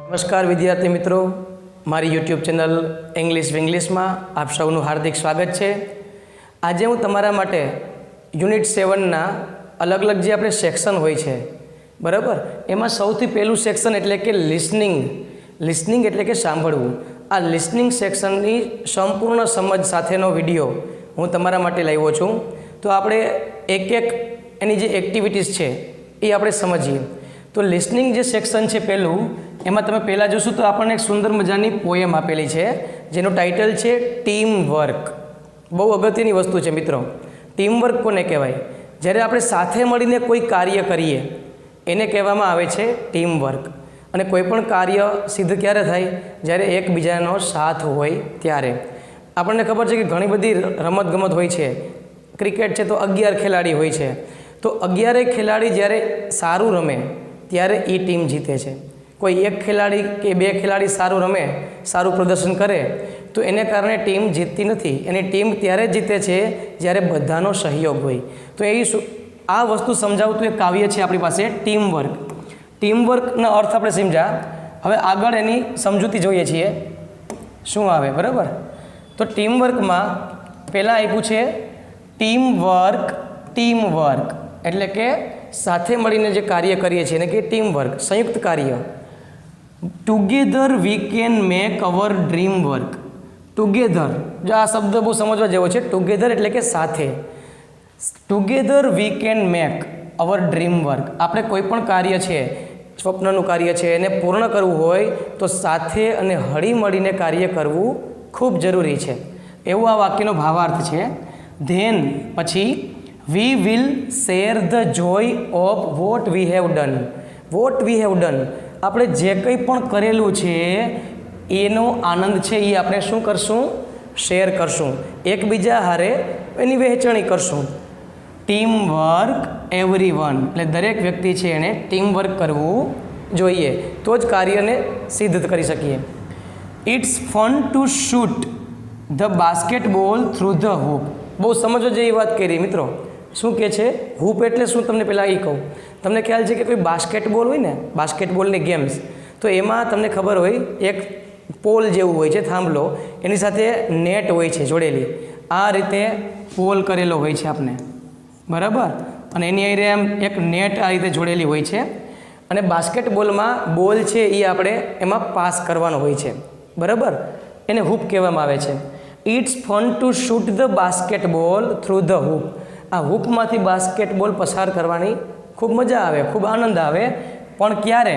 નમસ્કાર વિદ્યાર્થી મિત્રો, મારી યુટ્યુબ ચેનલ ઇંગ્લિશ વિંગ્લિશમાં આપ સૌનું હાર્દિક સ્વાગત છે। આજે હું તમારા માટે યુનિટ 7ના અલગ અલગ જે આપણે સેક્શન હોય છે બરાબર, એમાં સૌથી પહેલું સેક્શન એટલે કે લિસનિંગ એટલે કે સાંભળવું। આ લિસનિંગ સેક્શનની સંપૂર્ણ સમજ સાથેનો વિડીયો હું તમારા માટે લાવ્યો છું। તો આપણે એક એની જે એક્ટિવિટીઝ છે એ આપણે સમજીએ। તો લિસનિંગ જે સેક્શન છે પહેલું, એમાં તમે પહેલાં જોશો તો આપણને એક સુંદર મજાની પોએમ આપેલી છે જેનું ટાઇટલ છે ટીમ વર્ક। બહુ અગત્યની વસ્તુ છે મિત્રો। ટીમ વર્ક કોને કહેવાય? જ્યારે આપણે સાથે મળીને કોઈ કાર્ય કરીએ એને કહેવામાં આવે છે ટીમ વર્ક। અને કોઈ પણ કાર્ય સિદ્ધ ક્યારે થાય? જ્યારે એકબીજાનો સાથ હોય ત્યારે। આપણને ખબર છે કે ઘણી બધી રમતગમત હોય છે। ક્રિકેટ છે તો 11 ખેલાડી હોય છે, તો 11 ખેલાડી જ્યારે સારું રમે ત્યારે એ ટીમ જીતે છે। કોઈ એક ખેલાડી કે બે ખેલાડી સારું રમે, સારું પ્રદર્શન કરે તો એને કારણે ટીમ જીતતી નથી। એની ટીમ ત્યારે જીતે છે જ્યારે બધાનો સહયોગ હોય। તો આ વસ્તુ સમજાવતું એક કાવ્ય છે આપણી પાસે, ટીમ વર્ક। ટીમ વર્કનો અર્થ આપણે સમજ્યા, હવે આગળ એની સમજૂતી જોઈએ છીએ શું આવે બરાબર। તો ટીમ વર્કમાં પહેલાં આપ્યું છે ટીમ વર્ક એટલે કે સાથે મળીને જે કાર્ય કરીએ છીએ એને કે ટીમ વર્ક, સંયુક્ત કાર્ય। Together we can make hour dream work. Together, જો આ શબ્દ બહુ સમજવા જેવો છે। ટુગેધર એટલે કે સાથે। Together we can make hour dream work. આપણે કોઈ પણ કાર્ય છે, સ્વપ્નનું કાર્ય છે, એને પૂર્ણ કરવું હોય તો સાથે અને હળી મળીને કાર્ય કરવું ખૂબ જરૂરી છે, એવો આ વાક્યનો ભાવાર્થ છે। ધેન પછી we will share the Joy of what we have done. આપણે જે કંઈ પણ કરેલું છે એનો આનંદ છે એ આપણે શું કરશું? શેર કરશું, એકબીજા હારે એની વહેંચણી કરશું। ટીમ વર્ક એવરીવન એટલે દરેક વ્યક્તિ છે એણે ટીમ વર્ક કરવું જોઈએ, તો જ કાર્યને સિદ્ધ કરી શકીએ। It's fun to shoot the basketball through the hoop. બહુ સમજો જેવી વાત કરી મિત્રો। શું કહે છે? હૂપ એટલે શું તમને પહેલાં એ કહું। તમને ખ્યાલ છે કે કોઈ બાસ્કેટબોલ હોય ને, બાસ્કેટબોલની ગેમ્સ, તો એમાં તમને ખબર હોય એક પોલ જેવું હોય છે, થાંભલો, એની સાથે નેટ હોય છે જોડેલી। આ રીતે પોલ કરેલો હોય છે આપણે બરાબર, અને એની આરે આમ એક નેટ આ રીતે જોડેલી હોય છે। અને બાસ્કેટબોલમાં બોલ છે એ આપણે એમાં પાસ કરવાનો હોય છે બરાબર, એને હૂપ કહેવામાં આવે છે। It's fun to shoot the basketball through the hoop. આ હૂપમાંથી બાસ્કેટબોલ પસાર કરવાની ખૂબ મજા આવે, ખૂબ આનંદ આવે, પણ ક્યારે?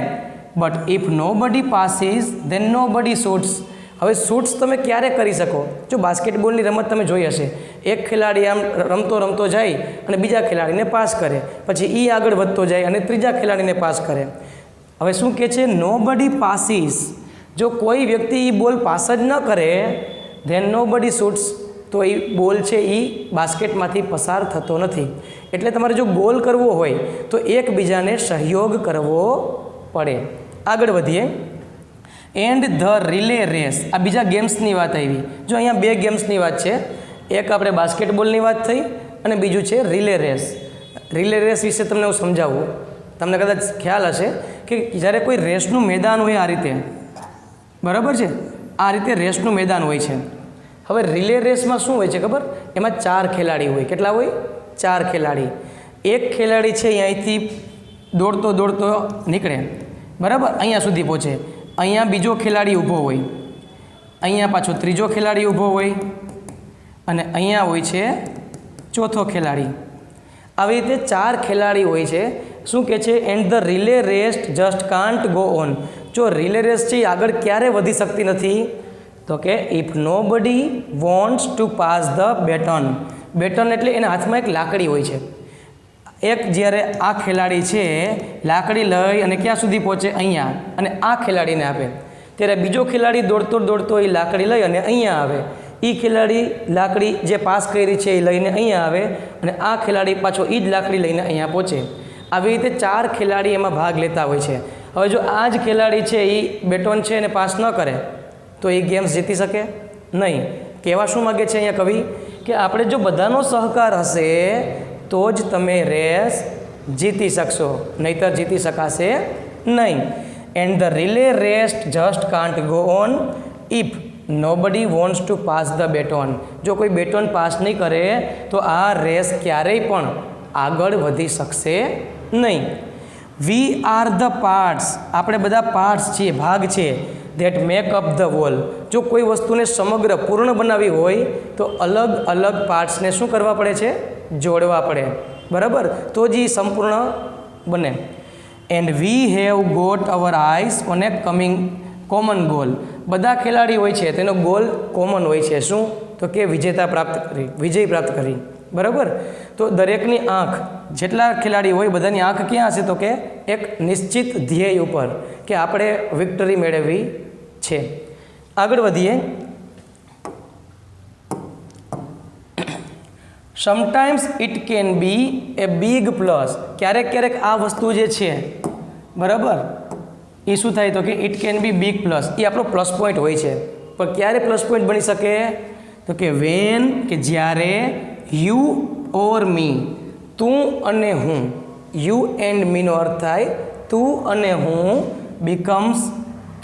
બટ ઇફ નો બડી પાસીસ ધેન નો બડી શૂટ્સ। હવે શૂટ્સ તમે ક્યારે કરી શકો? જો બાસ્કેટબોલની રમત તમે જોઈ હશે, એક ખેલાડી આમ રમતો જાય અને બીજા ખેલાડીને પાસ કરે, પછી એ આગળ વધતો જાય અને ત્રીજા ખેલાડીને પાસ કરે। હવે શું કહે છે? નો બડી પાસીસ। જો કોઈ વ્યક્તિ એ બોલ પાસ જ ન કરે ધેન નો બડી શૂટ્સ, તો એ બોલ છે એ બાસ્કેટમાંથી પસાર થતો નથી। એટલે તમારે જો ગોલ કરવો હોય તો એકબીજાને સહયોગ કરવો પડે। આગળ વધીએ। And the relay race. આ બીજા ગેમ્સની વાત આવી। જો અહીંયા બે ગેમ્સની વાત છે, એક આપણે બાસ્કેટબોલની વાત થઈ અને બીજું છે રિલે રેસ। રિલે રેસ વિશે તમને હું સમજાવું। તમને કદાચ ખ્યાલ હશે કે જ્યારે કોઈ રેસનું મેદાન હોય આ રીતે બરાબર છે, આ રીતે રેસનું મેદાન હોય છે। હવે રિલે રેસમાં શું હોય છે ખબર? એમાં 4 ખેલાડી હોય। કેટલા હોય? 4 ખેલાડી। એક ખેલાડી છે અહીંથી દોડતો નીકળે બરાબર, અહીંયા સુધી પહોંચે, અહીંયા બીજો ખેલાડી ઊભો હોય, અહીંયા પાછો ત્રીજો ખેલાડી ઊભો હોય અને અહીંયા હોય છે ચોથો ખેલાડી। આવી રીતે 4 ખેલાડી હોય છે। શું કહે છે? And the relay race just can't go on. જો રિલે રેસ છે એ આગળ ક્યારે વધી શકતી નથી? તો કે if nobody wants to pass the baton. Baton એટલે એના હાથમાં એક લાકડી હોય છે। એક જ્યારે આ ખેલાડી છે લાકડી લઈ અને ક્યાં સુધી પહોંચે? અહીંયા, અને આ ખેલાડીને આપે, ત્યારે બીજો ખેલાડી દોડતો એ લાકડી લઈ અને અહીંયા આવે, એ ખેલાડી લાકડી જે પાસ કરી છે એ લઈને અહીંયા આવે અને આ ખેલાડી પાછો એ જ લાકડી લઈને અહીંયા પહોંચે। આવી રીતે 4 ખેલાડી એમાં ભાગ લેતા હોય છે। હવે જો આ જ ખેલાડી છે એ બેટન છે એને પાસ ન કરે તો એ ગેમ્સ જીતી શકે નહીં। કહેવા શું માગે છે અહીંયા કવિ? કે આપણે જો બધાનો સહકાર હશે તો જ તમે રેસ જીતી શકશો, નહીંતર જીતી શકાશે નહીં। And the relay race just can't go on if nobody wants to pass the baton. જો કોઈ બેટોન પાસ નહીં કરે તો આ રેસ ક્યારેય પણ આગળ વધી શકશે નહીં. વી આર ધ પાર્ટ્સ, આપણે બધા પાર્ટ્સ છીએ, ભાગ છે, that make up the wall. જો કોઈ વસ્તુને સમગ્ર પૂર્ણ બનાવવી હોય તો અલગ અલગ પાર્ટ્સને શું કરવા પડે છે? જોડવા પડે, બરાબર, તો જ એ સંપૂર્ણ બને. And we have got our eyes on a common goal. બધા ખેલાડી હોય છે તેનો ગોલ કોમન હોય છે. શું? તો કે વિજય પ્રાપ્ત કરી, બરાબર. તો દરેકની આંખ, જેટલા ખેલાડી હોય બધાની આંખ ક્યાં હશે? તો કે એક નિશ્ચિત ધ્યેય ઉપર, કે આપણે વિક્ટરી મેળવવી છે. આગળ વધીએ. Sometimes it can B A big plus. ક્યારેક ક્યારેક આ વસ્તુ જે છે, બરાબર, એ શું થાય? તો કે it can be big plus. એ આપણો પ્લસ પોઈન્ટ હોય છે. પણ ક્યારે પ્લસ પોઈન્ટ બની શકે? તો કે વેન, કે જ્યારે યુ ઓર મી, તું અને હું, યુ એન્ડ મીનો અર્થ થાય તું અને હું, બીકમ્સ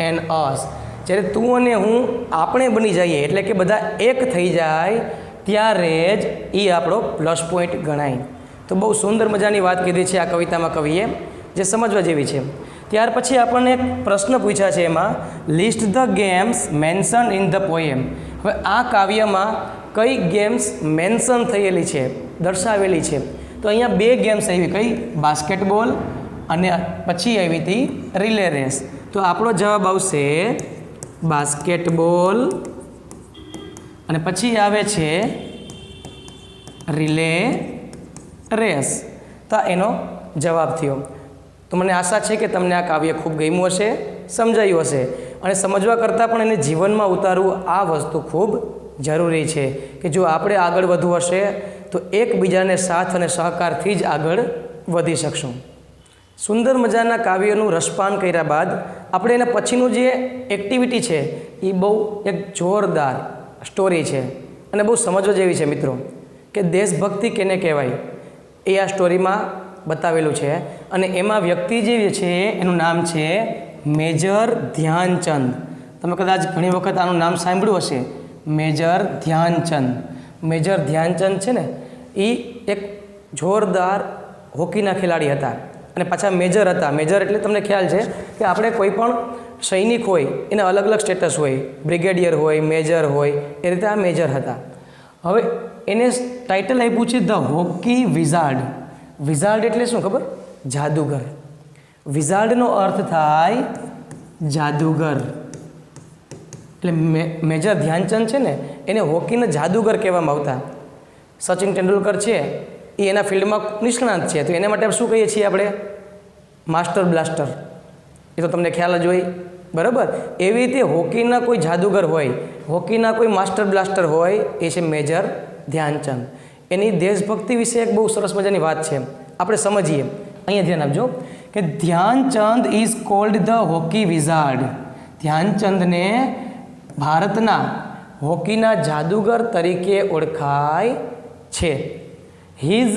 એન અસ, જ્યારે તું અને હું આપણે બની જઈએ, એટલે કે બધા એક થઈ જાય, ત્યારે જ એ આપણો પ્લસ પોઈન્ટ ગણાય. તો બહુ સુંદર મજાની વાત કીધી છે આ કવિતામાં કવિએ, જે સમજવા જેવી છે. ત્યાર પછી આપણને એક પ્રશ્ન પૂછ્યા છે, એમાં list the games mention in the poem. હવે આ કાવ્યમાં કઈ ગેમ્સ મેન્શન થયેલી છે, દર્શાવેલી છે? તો અહીંયા 2 ગેમ્સ આવી. કઈ? બાસ્કેટબોલ, અને પછી આવી હતી રિલે રેસ. તો આપણો જવાબ આવશે બાસ્કેટબોલ, અને પછી આવે છે રિલે રેસ. તો એનો જવાબ થયો. તો મને આશા છે કે તમને આ કાવ્ય ખૂબ ગમ્યું હશે, સમજાયું હશે, અને સમજવા કરતાં પણ એને જીવનમાં ઉતારવું આ વસ્તુ ખૂબ જરૂરી છે. કે જો આપણે આગળ વધવું હશે તો એકબીજાને સાથ અને સહકારથી જ આગળ વધી શકશું. સુંદર મજાના કાવ્યનું રસપાન કર્યા બાદ આપણે એના પછીનું જે એક્ટિવિટી છે એ બહુ એક જોરદાર સ્ટોરી છે, અને બહુ સમજવા જેવી છે મિત્રો, કે દેશભક્તિ કેને કહેવાય એ આ સ્ટોરીમાં બતાવેલું છે. અને એમાં વ્યક્તિ જે છે એનું નામ છે મેજર ધ્યાનચંદ. તમે કદાચ ઘણી વખત આનું નામ સાંભળ્યું હશે, મેજર ધ્યાનચંદ. મેજર ધ્યાનચંદ છે ને, એ એક જોરદાર હોકીના ખેલાડી હતા, અને પાછા મેજર હતા. મેજર એટલે તમને ખ્યાલ છે કે આપણે કોઈ પણ સૈનિક હોય એના અલગ અલગ સ્ટેટસ હોય, બ્રિગેડિયર હોય, મેજર હોય, એ રીતે આ મેજર હતા. હવે એને ટાઇટલ આપ્યું છે ધ હોકી વિઝાર્ડ. વિઝાર્ડ એટલે શું ખબર? જાદુગર. વિઝાર્ડનો અર્થ થાય જાદુગર. એટલે મેજર ધ્યાનચંદ છે ને, એને હોકીના જાદુગર કહેવામાં આવતા. સચિન તેંડુલકર છે એ એના ફિલ્ડમાં નિષ્ણાત છે, તો એના માટે શું કહીએ છીએ આપણે? Master blaster. એ તો તમને ખ્યાલ જ હોય, બરાબર. એવી રીતે હોકીના કોઈ જાદુગર હોય, હોકીના કોઈ માસ્ટર બ્લાસ્ટર હોય, એ છે મેજર ધ્યાનચંદ. એની દેશભક્તિ વિશે એક બહુ સરસ મજાની વાત છે, આપણે સમજીએ. અહીંયા ધ્યાન આપજો કે Dhyan Chand is called the hockey wizard. ધ્યાનચંદને ભારતના હોકીના જાદુગર તરીકે ઓળખાય છે. His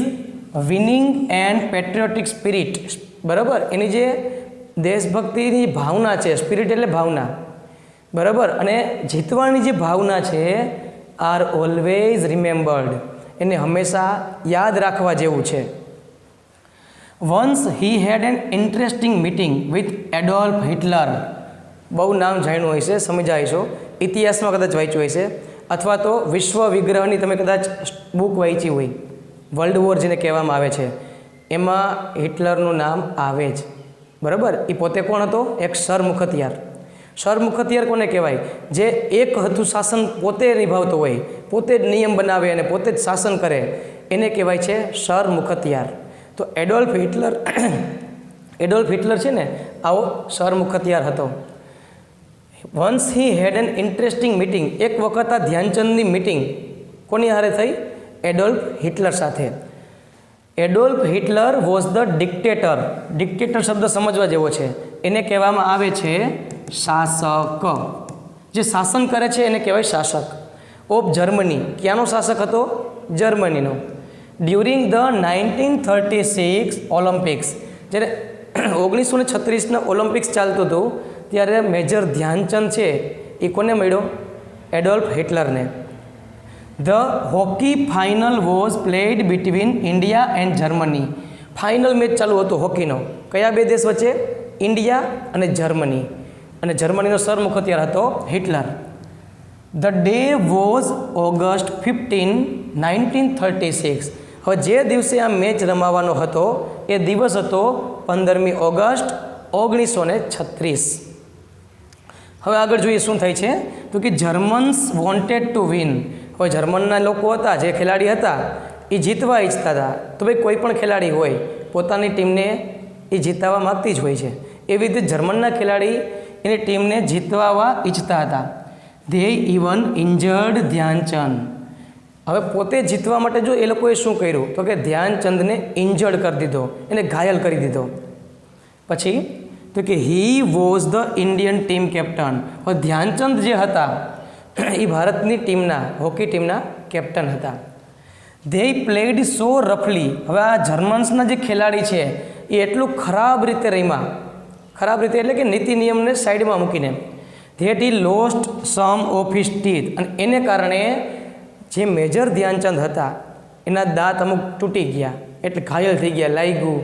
winning and patriotic spirit, બરાબર, એની જે દેશભક્તિની ભાવના છે, સ્પિરિટ એટલે ભાવના, બરાબર, અને જીતવાની જે ભાવના છે, આર ઓલવેઝ રિમેમ્બર્ડ, એને હંમેશા યાદ રાખવા જેવું છે. Once he had an interesting meeting with Adolf Hitler. બહુ નામ જાણ્યું હોય છે, સમજાય છો, ઇતિહાસમાં કદાચ વાંચ્યું હોય છે, અથવા તો વિશ્વ વિગ્રહની તમે કદાચ બુક વાંચી હોય, વર્લ્ડ વોર જેને કહેવામાં આવે છે, એમાં હિટલરનું નામ આવે જ, બરાબર. એ પોતે કોણ હતો? એક સરમુખત્યાર. સરમુખત્યાર કોને કહેવાય? જે એક હતું શાસન પોતે નિભાવતો હોય, પોતે જ નિયમ બનાવે અને પોતે જ શાસન કરે, એને કહેવાય છે સરમુખત્યાર. તો એડોલ્ફ હિટલર છે ને, આવો સરમુખત્યાર હતો. Once he had an interesting meeting. એક વખત આ ધ્યાનચંદની મિટિંગ કોની હારે થઈ? એડોલ્ફ હિટલર સાથે. Adolf Hitler was the dictator. Dictator શબ્દ સમજવા જેવો છે. એને કહેવામાં આવે છે શાસક. જે શાસન કરે છે એને કહેવાય શાસક. Of Germany. ક્યાંનો શાસક હતો? જર્મનીનો. During the 1936 Olympics. જ્યારે 1936 ઓલિમ્પિક્સ ચાલતું હતું ત્યારે મેજર ધ્યાનચંદ છે એ કોને મળ્યો? એડોલ્ફ હિટલરને. The hockey final was played between India and Germany. Final match ચાલુ હતો હોકીનો. કયા બે દેશ વચ્ચે? ઇન્ડિયા અને જર્મની. અને જર્મનીનો સરમુખત્યાર હતો Hitler. The day was August 15, 1936. હવે જે દિવસે આ મેચ રમાવાનો હતો એ દિવસ હતો 15મી ઓગસ્ટ 1936. હવે આગળ જોઈએ શું થાય છે તો કે જર્મન્સ વોન્ટેડ ટુ વિન. હવે જર્મનના લોકો હતા, જે ખેલાડી હતા એ જીતવા ઈચ્છતા હતા. તો ભાઈ કોઈ પણ ખેલાડી હોય પોતાની ટીમને એ જીતાવવા માગતી જ હોય છે. એવી રીતે જર્મનના ખેલાડી એની ટીમને જીતવા ઈચ્છતા હતા. They even injured Dhyan Chand. હવે પોતે જીતવા માટે જો એ લોકોએ શું કર્યું તો કે ધ્યાનચંદને ઇન્જર્ડ કરી દીધો, એને ઘાયલ કરી દીધો. પછી તો કે he was the Indian team captain. હવે ધ્યાનચંદ જે હતા એ ભારતની ટીમના હોકી ટીમના કેપ્ટન હતા. ધે પ્લેડ સો રફલી. હવે આ જર્મન્સના જે ખેલાડી છે એ એટલું ખરાબ રીતે રમ્યા. ખરાબ રીતે એટલે કે નીતિ નિયમને સાઈડમાં મૂકીને. That he lost some of his teeth. અને એને કારણે જે મેજર ધ્યાનચંદ હતા એના દાંત અમુક તૂટી ગયા, એટલે ઘાયલ થઈ ગયા, લાગ્યું,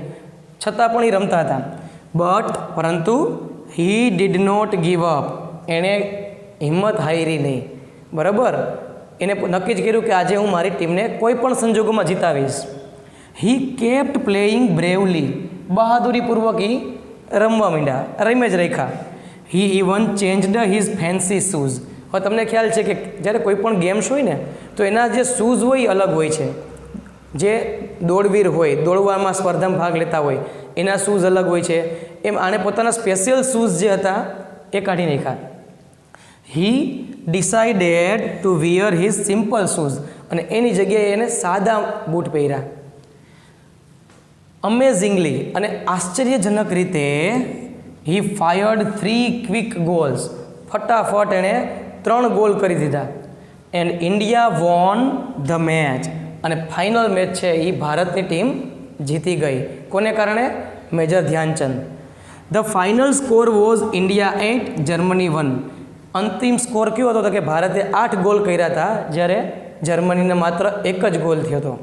છતાં પણ એ રમતા હતા. પરંતુ he did not give up. એણે હિંમત હારી નહીં. બરાબર, એને નક્કી જ કર્યું કે આજે હું મારી ટીમને કોઈ પણ સંજોગોમાં જીતાવીશ. He kept playing bravely. બહાદુરીપૂર્વક એ રમવા માંડ્યા, રમે જ રાખ્યા. He even changed his fancy shoes. હવે તમને ખ્યાલ છે કે જ્યારે કોઈ પણ ગેમ્સ હોય ને તો એના જે શૂઝ હોય એ અલગ હોય છે. જે દોડવીર હોય, દોડવામાં સ્પર્ધામાં ભાગ લેતા હોય એના શૂઝ અલગ હોય છે. એમ આણે પોતાના સ્પેશિયલ શૂઝ જે હતા એ કાઢી નાખ્યા. He decided to wear his simple shoes. અને એની જગ્યાએ એને સાદા બૂટ પહેર્યા. અમેઝિંગલી અને આશ્ચર્યજનક રીતે હી ફાયર્ડ 3 ક્વિક ગોલ્સ. ફટાફટ એણે 3 ગોલ કરી દીધા. And India won the match. અને ફાઇનલ મેચ છે એ ભારતની ટીમ જીતી ગઈ. કોને કારણે? Major Dhyan Chand. The final score was India 8, Germany 1. અંતિમ સ્કોર કયો હતો તો કે ભારતે 8 ગોલ કર્યા હતા, જ્યારે જર્મનીને માત્ર 1 જ ગોલ થયો હતો.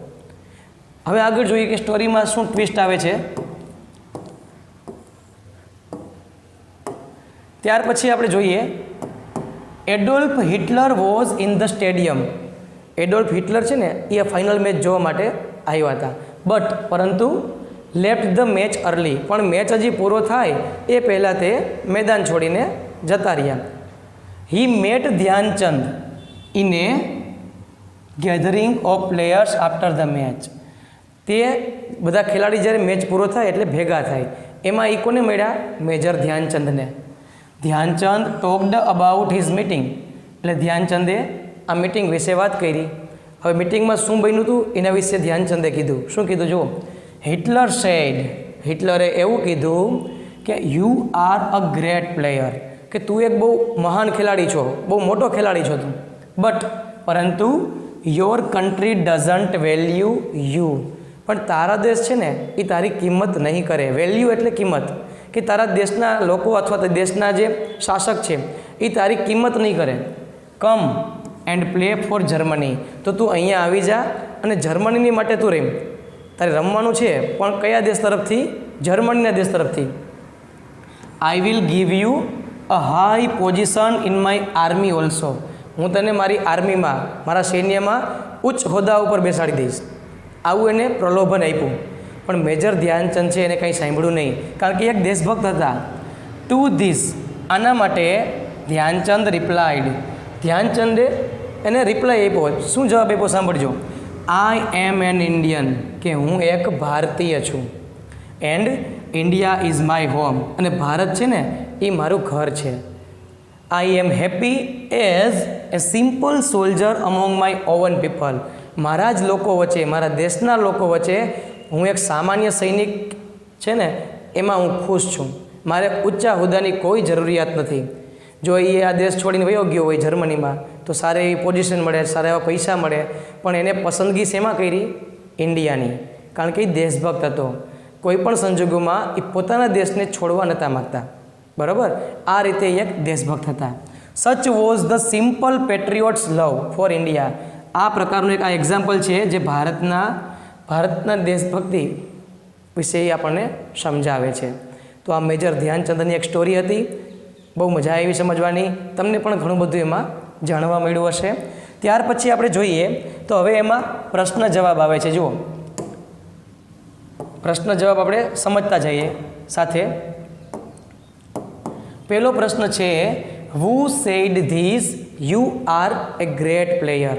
હવે આગળ જોઈએ કે સ્ટોરીમાં શું ટ્વિસ્ટ આવે છે. ત્યાર પછી આપણે જોઈએ Adolf Hitler was in the stadium. Adolf Hitler છે ને એ ફાઇનલ મેચ જોવા માટે આવ્યા હતા. પરંતુ લેફ્ટ ધ મેચ અર્લી. પણ મેચ હજી પૂરો થાય એ પહેલાં તે મેદાન છોડીને જતા રહ્યા. He met Dhyan Chand in a gathering of players after the match. તે બધા ખેલાડી જ્યારે મેચ પૂરો થાય એટલે ભેગા થાય. એમાં એ કોને મળ્યા? મેજર ધ્યાનચંદને. Dhyan Chand talked about his meeting. એટલે ધ્યાનચંદે આ મીટિંગ વિશે વાત કરી. હવે મીટિંગમાં શું બન્યું હતું એના વિશે ધ્યાનચંદે કીધું. શું કીધું જુઓ. Hitler sad. હિટલરે એવું કીધું કે you are a great player. કે તું એક બહુ મહાન ખેલાડી છો, બહુ મોટો ખેલાડી છો તું. પરંતુ your country doesn't value you. પણ તારા દેશ છે ને એ તારી કિંમત નહીં કરે. વેલ્યુ એટલે કિંમત. કે તારા દેશના લોકો અથવા તો દેશના જે શાસક છે એ તારી કિંમત નહીં કરે. Come and play for Germany. તો તું અહીંયા આવી જા અને જર્મનીની માટે તું રમ. તારે રમવાનું છે પણ કયા દેશ તરફથી? જર્મનીના દેશ તરફથી. I will give you a high position in my army also. હું તને મારી આર્મીમાં, મારા સૈન્યમાં ઉચ્ચ હોદ્દા ઉપર બેસાડી દઈશ. આવું એને પ્રલોભન આપ્યું. પણ મેજર ધ્યાનચંદ છે એને કંઈ સાંભળ્યું નહીં, કારણ કે એક દેશભક્ત હતા. Two this. આના માટે ધ્યાનચંદ રિપ્લાઇડ. ધ્યાનચંદે એને રિપ્લાય આપ્યો. શું જવાબ આપ્યો સાંભળજો. I am an Indian. કે હું એક ભારતીય છું. And India is my home. અને ભારત છે ને એ મારું ઘર છે. I am happy as a simple soldier among my own people. મારા જ લોકો વચ્ચે, મારા દેશના લોકો વચ્ચે હું એક સામાન્ય સૈનિક છે ને એમાં હું ખુશ છું. મારે ઊંચા હોદ્દાની કોઈ જરૂરિયાત નથી. જો એ આ દેશ છોડીને વયો ગયો હોય જર્મનીમાં તો સારી એવી પોઝિશન મળે, સારા એવા પૈસા મળે. પણ એને પસંદગી શેમાં કરી? ઇન્ડિયાની. કારણ કે એ દેશભક્ત હતો. કોઈ પણ સંજોગોમાં એ પોતાના દેશને છોડવા નહોતા માગતા, બરાબર. આ રીતે એક દેશભક્ત હતા. Such was the simple patriot's love for India. આ પ્રકારનું એક આ એક્ઝામ્પલ છે જે ભારતના દેશભક્તિ વિશે આપણને સમજાવે છે. તો આ મેજર ધ્યાનચંદની એક સ્ટોરી હતી. બહુ મજા આવી સમજવાની. તમને પણ ઘણું બધું એમાં જાણવા મળ્યું હશે. ત્યાર પછી આપણે જોઈએ તો હવે એમાં પ્રશ્ન જવાબ આવે છે. જુઓ, પ્રશ્ન જવાબ આપણે સમજતા જઈએ સાથે. પહેલો પ્રશ્ન છે, who said this you are A great player.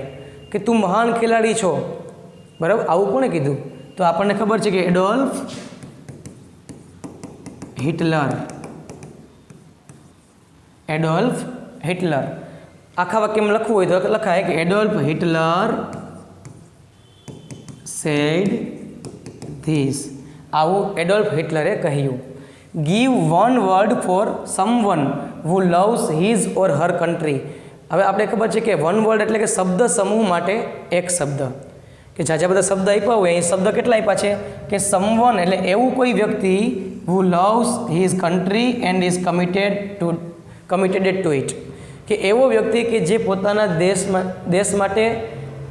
કે તું મહાન ખેલાડી છો, બરાબર. આવું કોણે કીધું? તો આપણને ખબર છે કે એડોલ્ફ હિટલર. Adolf Hitler. આખા વાક્યમાં લખવું હોય તો લખાય કે એડોલ્ફ હિટલર સેડ ધીસ. આવું એડોલ્ફ હિટલરે કહ્યું. Give one word for someone who loves his or Har country. હવે આપણે ખબર છે કે વન વર્ડ એટલે કે શબ્દ સમૂહ માટે એક શબ્દ. કે જાજા બધા શબ્દ આપ્યા હોય, એ શબ્દ કેટલા આપ્યા છે કે સમવન એટલે એવું કોઈ વ્યક્તિ હુ loves his country and is committed two it. કે એવો વ્યક્તિ કે જે પોતાના દેશ માટે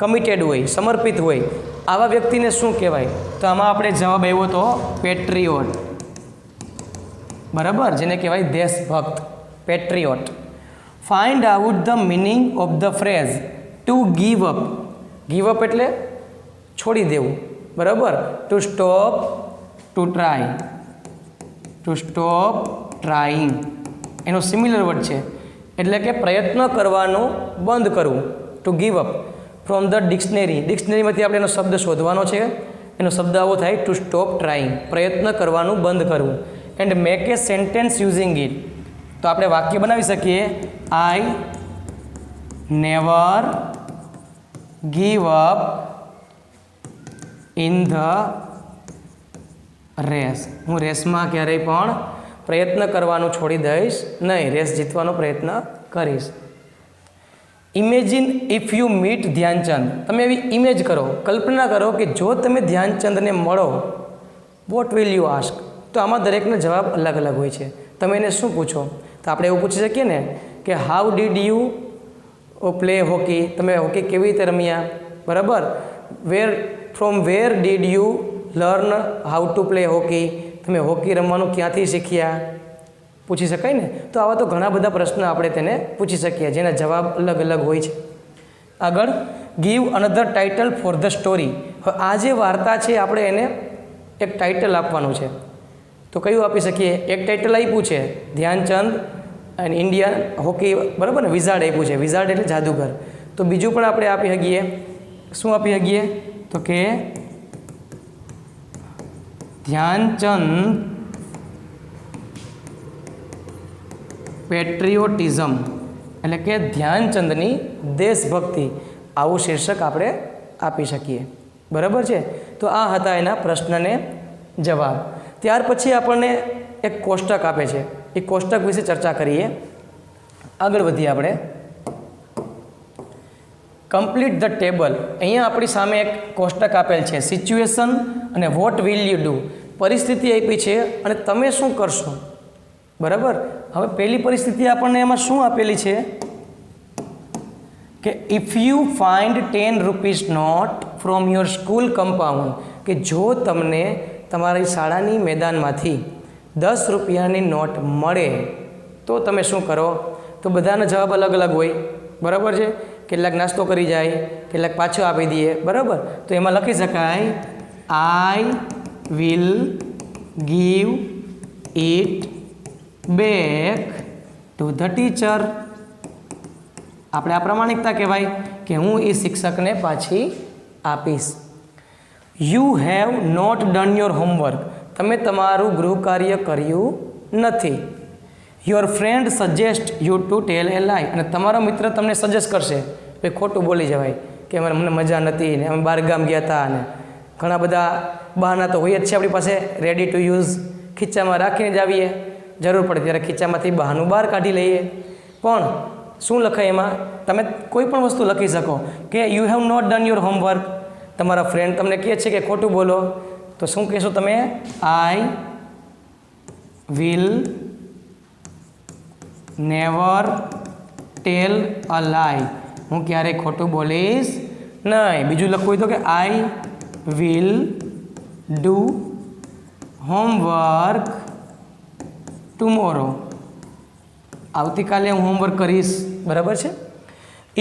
કમિટેડ હોય, સમર્પિત હોય, આવા વ્યક્તિને શું કહેવાય? તો આમાં આપણે જવાબ આવ્યો તો પેટ્રિયોટ, બરાબર, જેને કહેવાય દેશભક્ત, patriot. Find out the meaning of the phrase to give up. Give up એટલે છોડી દેવું, બરાબર. To stop, to try, to stop trying એનો સિમિલર વર્ડ છે. એટલે કે પ્રયત્ન કરવાનું બંધ કરવું, to give up. From the dictionary. ડિક્શનરીમાંથી આપણે એનો શબ્દ શોધવાનો છે. એનો શબ્દ આવો થાય ટુ સ્ટોપ ટ્રાઇંગ, પ્રયત્ન કરવાનું બંધ કરવું. And make a sentence using it. તો આપણે વાક્ય બનાવી શકીએ, I never give up in the race. હું રેસમાં ક્યારેય પણ પ્રયત્ન કરવાનું છોડી દઈશ નહીં, રેસ જીતવાનો પ્રયત્ન કરીશ. Imagine if you meet Dhyan Chand. તમે એવી ઇમેજ કરો, કલ્પના કરો કે જો તમે ધ્યાનચંદને મળો, વોટ વિલ યુ આસ્ક. તો આમાં દરેકનો જવાબ અલગ અલગ હોય છે. તમે એને શું પૂછો? તો આપણે એવું પૂછી શકીએ ને કે how did you play hockey. તમે હોકી કેવી રીતે રમ્યા, બરાબર. From where did you learn how to play hockey. તમે હોકી રમવાનું ક્યાંથી શીખ્યા, પૂછી શકાય ને. તો આવા તો ઘણા બધા પ્રશ્ન આપણે તેને પૂછી શકીએ જેના જવાબ અલગ અલગ હોય છે. આગળ, give another title for the story. હવે આ જે વાર્તા છે આપણે એને એક ટાઇટલ આપવાનું છે. તો કયું આપી શકીએ? એક ટાઇટલ આપ્યું છે ધ્યાનચંદ અને ઇન્ડિયન હોકી, બરાબર ને. વિઝાર્ડ આપ્યું છે, વિઝાર્ડ એટલે જાદુગર. તો બીજું પણ આપણે આપી શકીએ. શું આપી શકીએ? તો કે ધ્યાનચંદ પેટ્રિયોટિઝમ, એટલે કે ધ્યાનચંદની દેશભક્તિ. આવું શીર્ષક આપણે આપી શકીએ, બરાબર છે. તો આ હતા એના પ્રશ્નને જવાબ. ત્યાર પછી આપણને એક કોષ્ટક આપે છે. એ કોષ્ટક વિશે ચર્ચા કરીએ. આગળ વધીએ આપણે. Complete the table. અહીંયા આપણી સામે એક કોષ્ટક આપેલ છે. સિચ્યુએશન અને વોટ વિલ યુ ડુ. પરિસ્થિતિ આપી છે અને તમે શું કરશો, બરાબર. હવે પહેલી પરિસ્થિતિ આપણને એમાં શું આપેલી છે કે if you find 10 rupees note from your school compound. કે જો તમને તમારી શાળાની મેદાનમાંથી 10 રૂપિયાની નોટ મળે તો તમે શું કરો? તો બધાના જવાબ અલગ અલગ હોય, બરાબર છે. કેટલાક નાસ્તો કરી જાય, કેટલાક પાછો આપી દઈએ, બરાબર. તો એમાં લખી શકાય I will give it back to the teacher. આપણે આ પ્રમાણિકતા કહેવાય કે હું એ શિક્ષકને પાછી આપીશ. You have not done your homework. તમે તમારું ગૃહ કાર્ય કર્યું નથી. Your friend suggest you to tell a lie. અને તમારો મિત્ર તમને સજેસ્ટ કરશે કે ખોટું બોલી જવાય કે મને મજા નથી ને અમે બહાર ગામ ગયા હતા. અને ઘણા બધા બહાના તો હોય જ છે આપણી પાસે, રેડી ટુ યુઝ. ખીચામાં રાખીને જ આવીએ, જરૂર પડે ત્યારે ખીચામાંથી બહાનું બહાર કાઢી લઈએ. પણ શું લખાય એમાં? તમે કોઈ પણ વસ્તુ લખી શકો કે you have not done your homework. તમારા ફ્રેન્ડ તમને કહે છે કે ખોટું બોલો, તો શું કહેશો તમે? આઈ વિલ નેવર ટેલ અ લાય. હું ક્યારેય ખોટું બોલીશ નહીં. બીજું લખવું હોય તો કે I will do homework tomorrow. આવતીકાલે હું હોમવર્ક કરીશ. બરાબર છે.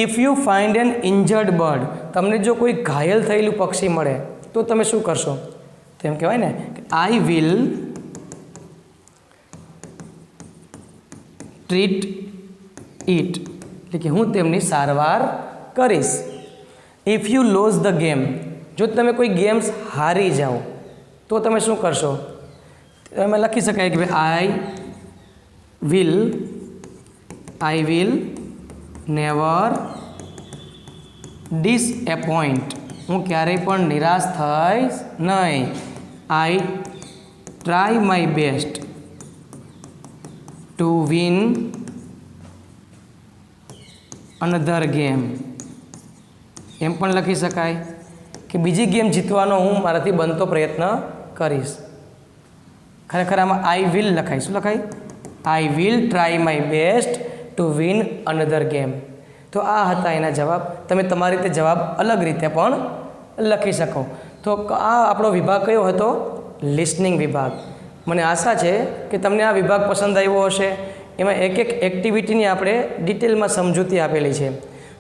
If you find N injured bird, તમને જો કોઈ ઘાયલ થયેલું પક્ષી મળે તો તમે શું કરશો? તો એમ કહેવાય ને કે આઈ વિલ ટ્રીટ ઇટ, એટલે કે હું તેમની સારવાર કરીશ. If you lose the game, જો તમે કોઈ ગેમ્સ હારી જાઓ તો તમે શું કરશો? એમાં લખી શકાય કે ભાઈ આઈ વિલ નેવર ડિસએપોઇન્ટ, હું ક્યારેય પણ નિરાશ થઈશ નહીં. I try my best to win another game. એમ પણ લખી શકાય કે બીજી ગેમ જીતવાનો હું મારાથી બનતો પ્રયત્ન કરીશ. ખરેખર આમાં આઈ વિલ લખાય. શું લખાય? I will try my best to win another game. તો આ હતા એના જવાબ. તમે તમારી રીતે જવાબ અલગ રીતે પણ લખી શકો. તો આ આપણો વિભાગ કયો હતો? લિસનિંગ વિભાગ. મને આશા છે કે તમને આ વિભાગ પસંદ આવ્યો હશે. એમાં એક એક એક્ટિવિટીની આપણે ડિટેલમાં સમજૂતી આપેલી છે.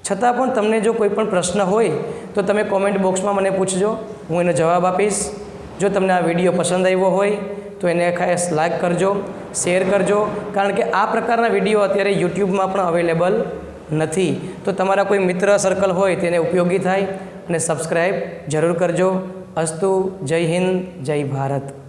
છતાં પણ તમને જો કોઈ પણ પ્રશ્ન હોય તો તમે કોમેન્ટ બોક્સમાં મને પૂછજો, હું એનો જવાબ આપીશ. જો તમને આ વિડીયો પસંદ આવ્યો હોય તો એને ખાસ લાઈક કરજો, શેર કરજો, કારણ કે આ પ્રકારના વિડીયો અત્યારે યુટ્યુબમાં પણ અવેલેબલ નથી. તો તમારા કોઈ મિત્ર સર્કલ હોય તેને ઉપયોગી થાય અને સબસ્ક્રાઈબ જરૂર કરજો. અસ્તુ. જય હિન્દ, જય ભારત.